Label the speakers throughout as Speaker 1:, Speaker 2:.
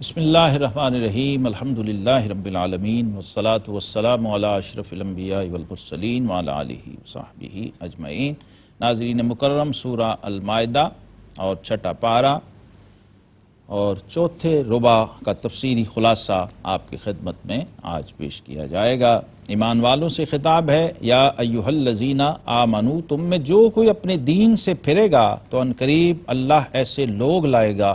Speaker 1: بسم اللہ الرحمن الرحیم الحمدللہ رب العالمین والصلاة والسلام علی اشرف الانبیاء والمرسلین وعلی آلہ وصحبہ اجمعین۔ ناظرین مکرم، سورہ المائدہ اور چھٹا پارہ اور چوتھے ربع کا تفسیری خلاصہ آپ کی خدمت میں آج پیش کیا جائے گا۔ ایمان والوں سے خطاب ہے، یا ایھا الذین آمنوا، تم میں جو کوئی اپنے دین سے پھرے گا تو عنقریب اللہ ایسے لوگ لائے گا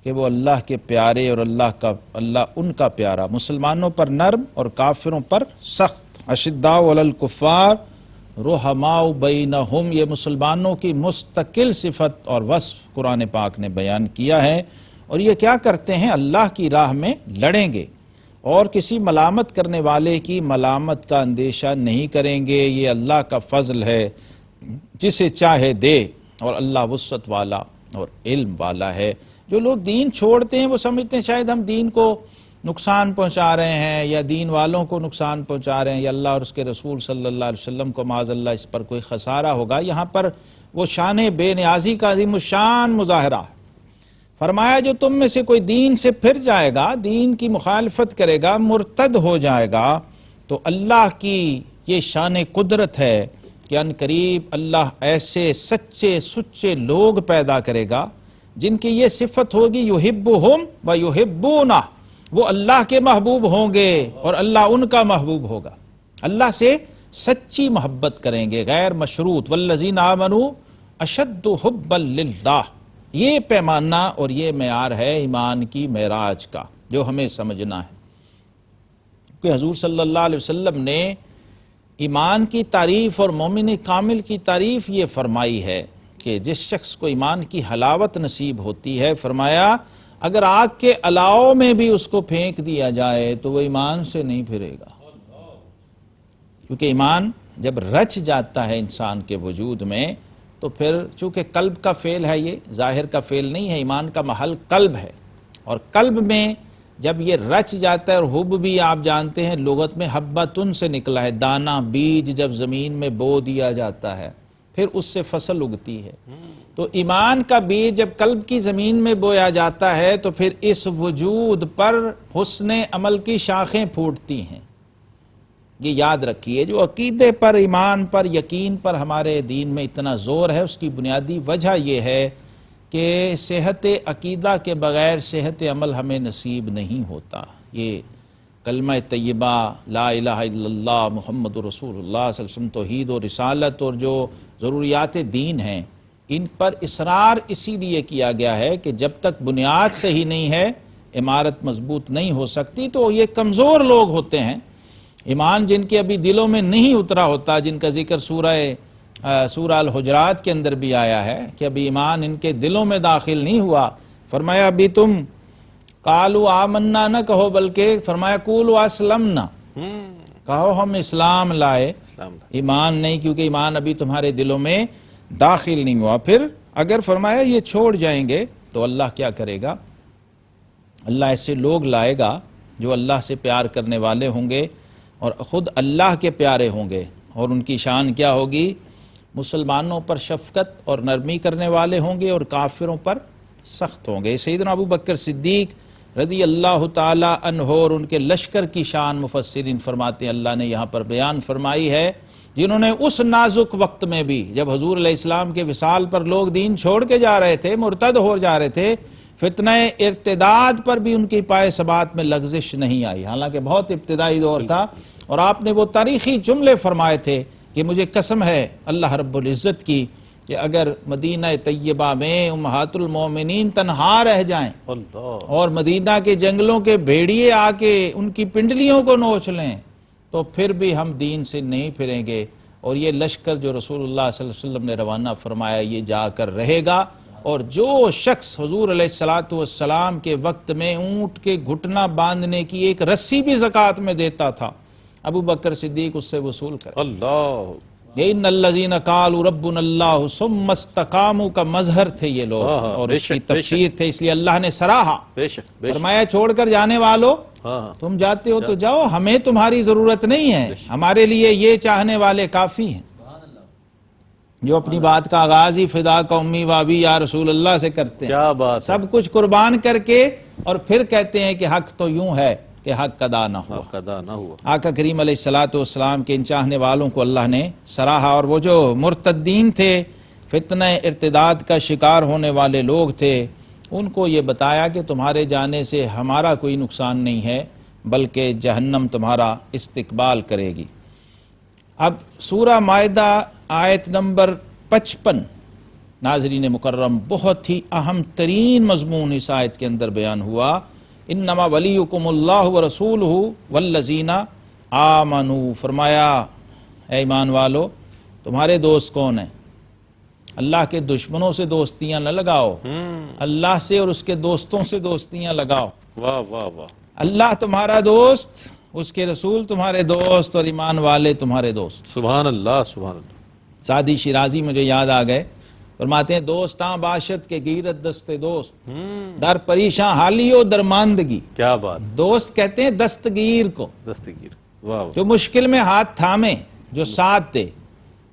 Speaker 1: کہ وہ اللہ کے پیارے اور اللہ ان کا پیارا، مسلمانوں پر نرم اور کافروں پر سخت، اشداء علی الکفار رحماء بینہم، یہ مسلمانوں کی مستقل صفت اور وصف قرآن پاک نے بیان کیا ہے۔ اور یہ کیا کرتے ہیں؟ اللہ کی راہ میں لڑیں گے اور کسی ملامت کرنے والے کی ملامت کا اندیشہ نہیں کریں گے۔ یہ اللہ کا فضل ہے، جسے چاہے دے، اور اللہ وسعت والا اور علم والا ہے۔ جو لوگ دین چھوڑتے ہیں وہ سمجھتے ہیں شاید ہم دین کو نقصان پہنچا رہے ہیں یا دین والوں کو نقصان پہنچا رہے ہیں یا اللہ اور اس کے رسول صلی اللہ علیہ وسلم کو معاذ اللہ اس پر کوئی خسارہ ہوگا۔ یہاں پر وہ شان بے نیازی کا عظیم الشان مظاہرہ ہے۔ فرمایا جو تم میں سے کوئی دین سے پھر جائے گا، دین کی مخالفت کرے گا، مرتد ہو جائے گا، تو اللہ کی یہ شان قدرت ہے کہ ان قریب اللہ ایسے سچے سچے لوگ پیدا کرے گا جن کی یہ صفت ہوگی، یحبہم و یحبونہ، وہ اللہ کے محبوب ہوں گے اور اللہ ان کا محبوب ہوگا۔ اللہ سے سچی محبت کریں گے، غیر مشروط، والذین آمنوا اشد حبا للہ۔ یہ پیمانہ اور یہ معیار ہے ایمان کی معراج کا جو ہمیں سمجھنا ہے، کہ حضور صلی اللہ علیہ وسلم نے ایمان کی تعریف اور مومن کامل کی تعریف یہ فرمائی ہے کہ جس شخص کو ایمان کی حلاوت نصیب ہوتی ہے، فرمایا اگر آگ کے الاؤ میں بھی اس کو پھینک دیا جائے تو وہ ایمان سے نہیں پھرے گا، کیونکہ ایمان جب رچ جاتا ہے انسان کے وجود میں تو پھر چونکہ قلب کا فعل ہے، یہ ظاہر کا فعل نہیں ہے، ایمان کا محل قلب ہے، اور قلب میں جب یہ رچ جاتا ہے، اور حب بھی آپ جانتے ہیں لغت میں حبتن سے نکلا ہے، دانہ بیج جب زمین میں بو دیا جاتا ہے پھر اس سے فصل اگتی ہے، تو ایمان کا بیج جب قلب کی زمین میں بویا جاتا ہے تو پھر اس وجود پر حسن عمل کی شاخیں پھوٹتی ہیں۔ یہ یاد رکھیے، جو عقیدے پر، ایمان پر، یقین پر ہمارے دین میں اتنا زور ہے، اس کی بنیادی وجہ یہ ہے کہ صحت عقیدہ کے بغیر صحت عمل ہمیں نصیب نہیں ہوتا۔ یہ کلمہ طیبہ، لا الہ الا اللہ محمد رسول اللہ صلی اللہ علیہ وسلم، توحید و رسالت اور جو ضروریات دین ہیں، ان پر اصرار اسی لیے کیا گیا ہے کہ جب تک بنیاد صحیح نہیں ہے عمارت مضبوط نہیں ہو سکتی۔ تو یہ کمزور لوگ ہوتے ہیں، ایمان جن کے ابھی دلوں میں نہیں اترا ہوتا، جن کا ذکر سورہ الحجرات کے اندر بھی آیا ہے کہ ابھی ایمان ان کے دلوں میں داخل نہیں ہوا۔ فرمایا ابھی تم قالوا آمنا نہ کہو، بلکہ فرمایا قولوا اسلمنا، کہو ہم اسلام لائے، ایمان نہیں، کیونکہ ایمان ابھی تمہارے دلوں میں داخل نہیں ہوا۔ پھر اگر فرمایا یہ چھوڑ جائیں گے تو اللہ کیا کرے گا؟ اللہ ایسے لوگ لائے گا جو اللہ سے پیار کرنے والے ہوں گے اور خود اللہ کے پیارے ہوں گے، اور ان کی شان کیا ہوگی؟ مسلمانوں پر شفقت اور نرمی کرنے والے ہوں گے اور کافروں پر سخت ہوں گے۔ سیدنا ابو بکر صدیق رضی اللہ تعالی عنہ اور ان کے لشکر کی شان مفسرین فرماتے ہیں اللہ نے یہاں پر بیان فرمائی ہے، جنہوں نے اس نازک وقت میں بھی جب حضور علیہ السلام کے وصال پر لوگ دین چھوڑ کے جا رہے تھے، مرتد ہو جا رہے تھے، فتنہ ارتداد پر بھی ان کی پائے ثبات میں لغزش نہیں آئی، حالانکہ بہت ابتدائی دور تھا، اور آپ نے وہ تاریخی جملے فرمائے تھے کہ مجھے قسم ہے اللہ رب العزت کی کہ اگر مدینہ طیبہ میں امہات المومنین تنہا رہ جائیں اور مدینہ کے جنگلوں کے بھیڑیے آ کے ان کی پنڈلیوں کو نوچ لیں تو پھر بھی ہم دین سے نہیں پھریں گے، اور یہ لشکر جو رسول اللہ صلی اللہ علیہ وسلم نے روانہ فرمایا یہ جا کر رہے گا۔ اور جو شخص حضور علیہ السلام کے وقت میں اونٹ کے گھٹنا باندھنے کی ایک رسی بھی زکوٰۃ میں دیتا تھا، ابو بکر صدیق اس سے وصول کر اللہ۔ ان الذین قالوا ربنا اللہ ثم استقاموا کا مظہر تھے یہ لوگ، اور اس کی تفسیر تھے، اس لیے اللہ نے سراہا، فرمایا چھوڑ کر جانے والو تم جاتے ہو تو جاؤ، ہمیں تمہاری ضرورت نہیں ہے، ہمارے لیے یہ چاہنے والے کافی ہیں۔ جو اپنی بات کا آغاز ہی فدا کا امی و ابی یا رسول اللہ سے کرتے ہیں،
Speaker 2: کیا بات،
Speaker 1: سب کچھ قربان کر کے، اور پھر کہتے ہیں کہ حق تو یوں ہے کہ حق ادا نہ ہوا۔
Speaker 2: حق ادا نہ ہوا۔
Speaker 1: آقا کریم علیہ السلام کے ان چاہنے والوں کو اللہ نے سراہا، اور وہ جو مرتدین تھے، فتنہ ارتداد کا شکار ہونے والے لوگ تھے، ان کو یہ بتایا کہ تمہارے جانے سے ہمارا کوئی نقصان نہیں ہے، بلکہ جہنم تمہارا استقبال کرے گی۔ اب سورہ مائدہ آیت نمبر 55 ناظرین مکرم، بہت ہی اہم ترین مضمون اس آیت کے اندر بیان ہوا۔ انما ولیکم اللہ ورسولہ والذین آمنوا، فرمایا اے ایمان والو تمہارے دوست کون ہیں؟ اللہ کے دشمنوں سے دوستیاں نہ لگاؤ، اللہ سے اور اس کے دوستوں سے دوستیاں لگاؤ۔
Speaker 2: واہ واہ واہ،
Speaker 1: اللہ تمہارا دوست، اس کے رسول تمہارے دوست، اور ایمان والے تمہارے دوست۔
Speaker 2: سبحان اللہ سبحان اللہ۔
Speaker 1: سعدی شیرازی مجھے یاد آ گئے، فرماتے ہیں دوستاں باشد کے گیرت دست دوست، در پریشاں حالی و درماندگی۔
Speaker 2: کیا بات،
Speaker 1: دوست کہتے ہیں دستگیر کو،
Speaker 2: دستگیر، واہ واہ،
Speaker 1: جو مشکل میں ہاتھ تھامے، جو ساتھ دے۔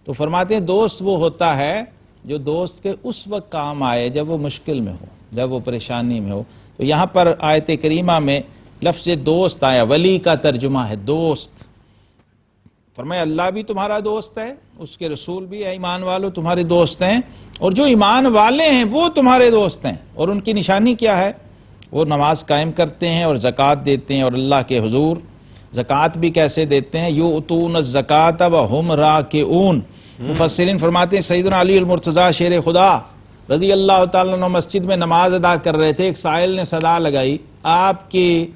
Speaker 1: تو فرماتے ہیں دوست وہ ہوتا ہے جو دوست کے اس وقت کام آئے جب وہ مشکل میں ہو، جب وہ پریشانی میں ہو۔ تو یہاں پر آیت کریمہ میں لفظ دوست آیا، ولی کا ترجمہ ہے دوست۔ فرمایا اللہ بھی تمہارا دوست ہے، اس کے رسول بھی، اے ایمان والو تمہارے دوست ہیں، اور جو ایمان والے ہیں وہ تمہارے دوست ہیں۔ اور ان کی نشانی کیا ہے؟ وہ نماز قائم کرتے ہیں اور زکوٰۃ دیتے ہیں، اور اللہ کے حضور زکوٰۃ بھی کیسے دیتے ہیں؟ یؤتون الزکاۃ وہم راکعون۔ مفسرین فرماتے ہیں سیدنا علی المرتضیٰ شیر خدا رضی اللہ تعالیٰ عنہ مسجد میں نماز ادا کر رہے تھے، ایک سائل نے صدا لگائی، آپ کی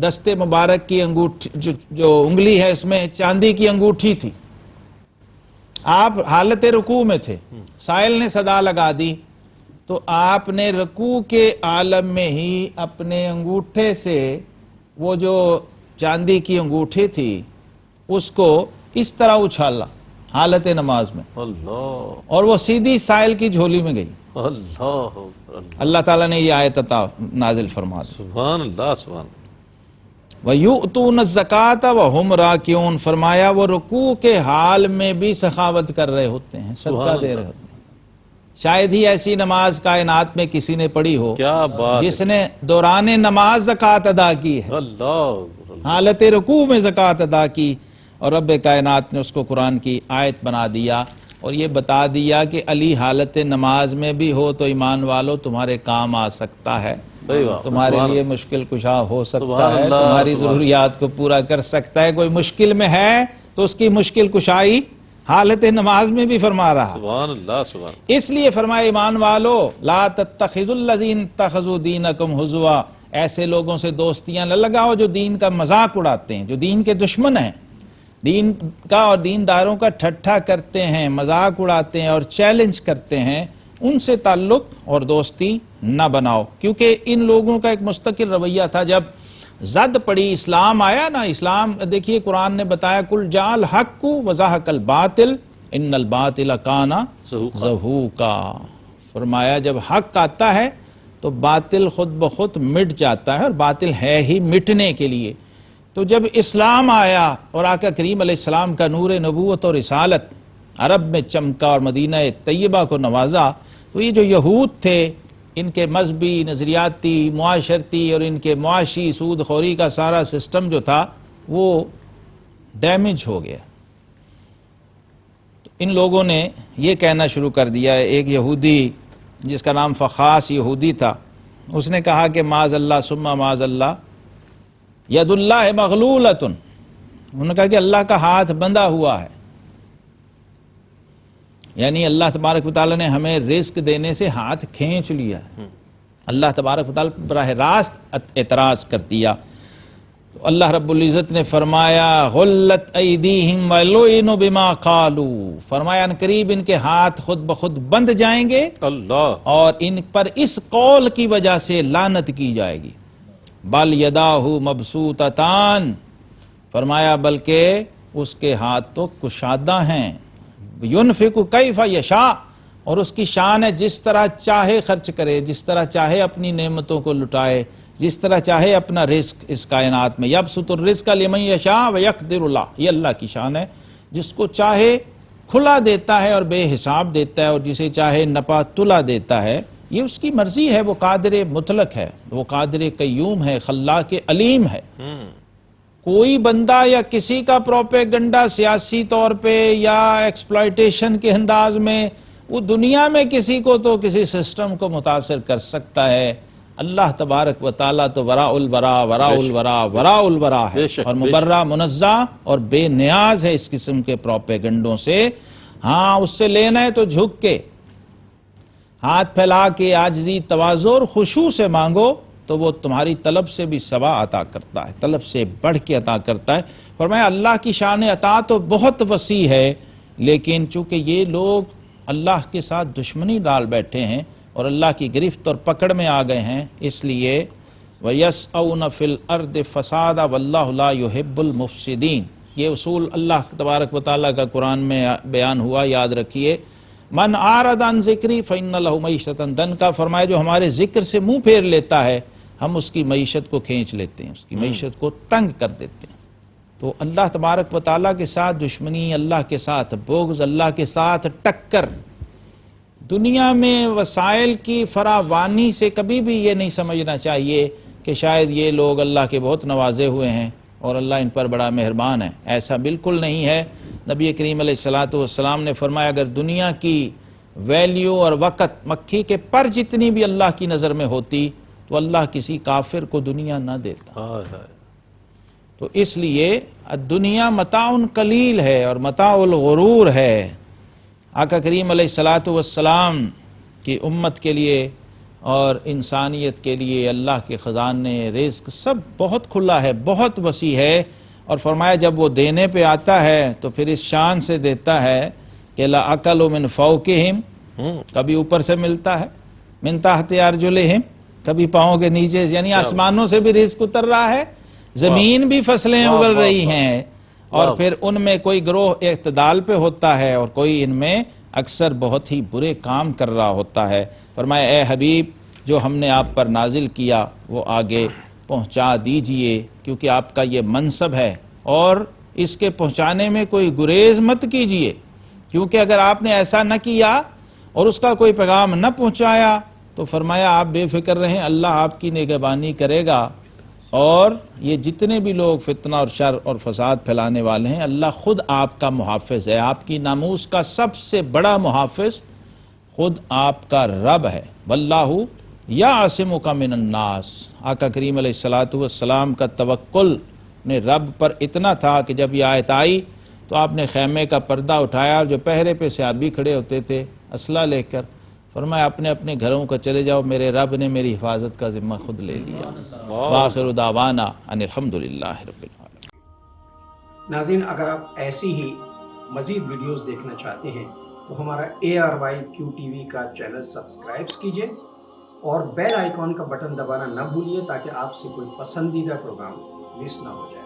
Speaker 1: دست مبارک کی انگوٹھی جو انگلی ہے اس میں چاندی کی انگوٹھی تھی، آپ حالت رکوع میں تھے، سائل نے صدا لگا دی، تو آپ نے رکوع کے عالم میں ہی اپنے انگوٹھے سے وہ جو چاندی کی انگوٹھی تھی اس کو اس طرح اچھالا حالت نماز میں،
Speaker 2: اللہ
Speaker 1: اور وہ سیدھی سائل کی جھولی میں گئی۔
Speaker 2: اللہ،
Speaker 1: اللہ تعالیٰ نے یہ آیت عطا نازل فرما دی،
Speaker 2: سبحان اللہ سبحان اللہ۔
Speaker 1: وَيُؤْتُونَ الزَّكَاةَ وَهُمْ رَاكِعُونَ، فرمایا وہ رکوع کے حال میں بھی سخاوت کر رہے ہوتے ہیں، صدقہ دے رہے ہوتے ہیں۔ شاید ہی ایسی نماز کائنات میں کسی نے پڑھی ہو
Speaker 2: کیا بات،
Speaker 1: جس نے دوران نماز زکوٰۃ ادا کی ہے،
Speaker 2: اللہ،
Speaker 1: حالت رکوع میں زکوٰۃ ادا کی، اور رب کائنات نے اس کو قرآن کی آیت بنا دیا، اور یہ بتا دیا کہ علی حالت نماز میں بھی ہو تو ایمان والو تمہارے کام آ سکتا ہے، تمہارے لیے مشکل کشا ہو سکتا ہے، تمہاری ضروریات کو پورا کر سکتا ہے۔ کوئی مشکل میں ہے تو اس کی مشکل کشائی حالت نماز میں بھی فرما رہا۔
Speaker 2: سبحان اللہ سبحان اللہ۔
Speaker 1: اس لیے فرمایا ایمان والو لا تتخذوا الذین اتخذوا دینکم ہزوا، ایسے لوگوں سے دوستیاں نہ لگاؤ جو دین کا مذاق اڑاتے ہیں، جو دین کے دشمن ہیں، دین کا اور دینداروں کا ٹھٹھا کرتے ہیں، مذاق اڑاتے ہیں اور چیلنج کرتے ہیں، ان سے تعلق اور دوستی نہ بناؤ، کیونکہ ان لوگوں کا ایک مستقل رویہ تھا۔ جب زد پڑی، اسلام آیا نا، اسلام دیکھیے قرآن نے بتایا کل جاء الحق وزہق الباطل ان الباطل کان زہوقا، فرمایا جب حق آتا ہے تو باطل خود بخود مٹ جاتا ہے، اور باطل ہے ہی مٹنے کے لیے۔ تو جب اسلام آیا اور آقا کریم علیہ السلام کا نور نبوت اور رسالت عرب میں چمکا اور مدینہ طیبہ کو نوازا، تو یہ جو یہود تھے، ان کے مذہبی، نظریاتی، معاشرتی اور ان کے معاشی سود خوری کا سارا سسٹم جو تھا وہ ڈیمیج ہو گیا۔ تو ان لوگوں نے یہ کہنا شروع کر دیا، ایک یہودی جس کا نام فخاس یہودی تھا، اس نے کہا کہ معاذ اللہ ثم معاذ اللہ ید اللہ مغلولۃ، انہوں نے کہا کہ اللہ کا ہاتھ بندھا ہوا ہے، یعنی اللہ تبارک و تعالیٰ نے ہمیں رزق دینے سے ہاتھ کھینچ لیا ہے۔ اللہ تبارک و تعالیٰ براہ راست اعتراض کر دیا، تو اللہ رب العزت نے فرمایا غلت ایدیہم ولعنوا بما قالوا، فرمایا ان قریب ان کے ہاتھ خود بخود بند جائیں گے،
Speaker 2: اللہ،
Speaker 1: اور ان پر اس قول کی وجہ سے لعنت کی جائے گی۔ بل یداہ مبسوطتان، فرمایا بلکہ اس کے ہاتھ تو کشادہ ہیں، ینفق کیف یشاء، اور اس کی شان ہے جس طرح چاہے خرچ کرے، جس طرح چاہے اپنی نعمتوں کو لٹائے، جس طرح چاہے اپنا رزق اس کائنات میں، یبسط الرزق لمن یشاء ویقدر اللہ، یہ اللہ کی شان ہے، جس کو چاہے کھلا دیتا ہے اور بے حساب دیتا ہے، اور جسے چاہے نپا تلا دیتا ہے، یہ اس کی مرضی ہے۔ وہ قادر مطلق ہے، وہ قادر قیوم ہے، خلاق علیم ہے۔ کوئی بندہ یا کسی کا پروپیگنڈا سیاسی طور پہ یا ایکسپلائٹیشن کے انداز میں وہ دنیا میں کسی کو تو کسی سسٹم کو متاثر کر سکتا ہے۔ اللہ تبارک و تعالیٰ تو وراء الورا وراء الورا وراء الورا ہے، اور مبرہ منزہ اور بے نیاز ہے اس قسم کے پروپیگنڈوں سے۔ ہاں، اس سے لینا ہے تو جھک کے ہاتھ پھیلا کے عاجزی، تواضع اور خشوع سے مانگو تو وہ تمہاری طلب سے بھی سوا عطا کرتا ہے، طلب سے بڑھ کے عطا کرتا ہے۔ فرمایا اللہ کی شان عطا تو بہت وسیع ہے، لیکن چونکہ یہ لوگ اللہ کے ساتھ دشمنی ڈال بیٹھے ہیں اور اللہ کی گرفت اور پکڑ میں آ گئے ہیں، اس لیے وَيَسْعَوْنَ فِي الْأَرْضِ فَسَادًا وَاللَّهُ لَا يُحِبُّ الْمُفْسِدِينَ۔ یہ اصول اللہ تبارک و تعالیٰ کا قرآن میں بیان ہوا، یاد رکھیے۔ من اعرض عن ذکری فإن له معیشۃ ضنکا، فرمایا جو ہمارے ذکر سے منہ پھیر لیتا ہے ہم اس کی معیشت کو کھینچ لیتے ہیں، اس کی معیشت کو تنگ کر دیتے ہیں۔ تو اللہ تبارک و تعالیٰ کے ساتھ دشمنی، اللہ کے ساتھ بغض، اللہ کے ساتھ ٹکر، دنیا میں وسائل کی فراوانی سے کبھی بھی یہ نہیں سمجھنا چاہیے کہ شاید یہ لوگ اللہ کے بہت نوازے ہوئے ہیں اور اللہ ان پر بڑا مہربان ہے۔ ایسا بالکل نہیں ہے۔ نبی کریم علیہ السلام نے فرمایا اگر دنیا کی ویلیو اور وقت مکھی کے پر جتنی بھی اللہ کی نظر میں ہوتی تو اللہ کسی کافر کو دنیا نہ دیتا۔ تو اس لیے دنیا متاع قلیل ہے اور متاع الغرور ہے۔ آقا کریم علیہ السلام کی امت کے لیے اور انسانیت کے لیے اللہ کے خزانے، رزق سب بہت کھلا ہے، بہت وسیع ہے، اور فرمایا جب وہ دینے پہ آتا ہے تو پھر اس شان سے دیتا ہے کہ لا اکل من فوقہم، کبھی اوپر سے ملتا ہے، من تحت ارجلہم، کبھی پاؤں کے نیچے، یعنی آسمانوں سے بھی رزق اتر رہا ہے، زمین بھی فصلیں اگل رہی ہیں، اور پھر ان میں کوئی گروہ اعتدال پہ ہوتا ہے اور کوئی ان میں اکثر بہت ہی برے کام کر رہا ہوتا ہے۔ فرمایا اے حبیب جو ہم نے آپ پر نازل کیا وہ آگے پہنچا دیجئے، کیونکہ آپ کا یہ منصب ہے، اور اس کے پہنچانے میں کوئی گریز مت کیجئے، کیونکہ اگر آپ نے ایسا نہ کیا اور اس کا کوئی پیغام نہ پہنچایا تو فرمایا آپ بے فکر رہیں، اللہ آپ کی نگہبانی کرے گا، اور یہ جتنے بھی لوگ فتنہ اور شر اور فساد پھیلانے والے ہیں اللہ خود آپ کا محافظ ہے، آپ کی ناموس کا سب سے بڑا محافظ خود آپ کا رب ہے۔ واللہ یعصمک من الناس۔ آقا کریم علیہ السلام کا توکل نے رب پر اتنا تھا کہ جب یہ آیت آئی تو آپ نے خیمے کا پردہ اٹھایا، اور جو پہرے پہ صحابی کھڑے ہوتے تھے اسلحہ لے کر، فرمایا اپنے اپنے گھروں کو چلے جاؤ، میرے رب نے میری حفاظت کا ذمہ خود لے لیا۔ وآخر دعوانا ان الحمدللہ رب العالمین۔
Speaker 3: ناظرین، اگر آپ ایسی ہی مزید ویڈیوز دیکھنا چاہتے ہیں تو ہمارا ARYQ-TV کا چینل سبسکرائب کیجئے اور بیل آئیکن کا بٹن دبانا نہ بھولیے تاکہ آپ سے کوئی پسندیدہ پروگرام مس نہ ہو جائے۔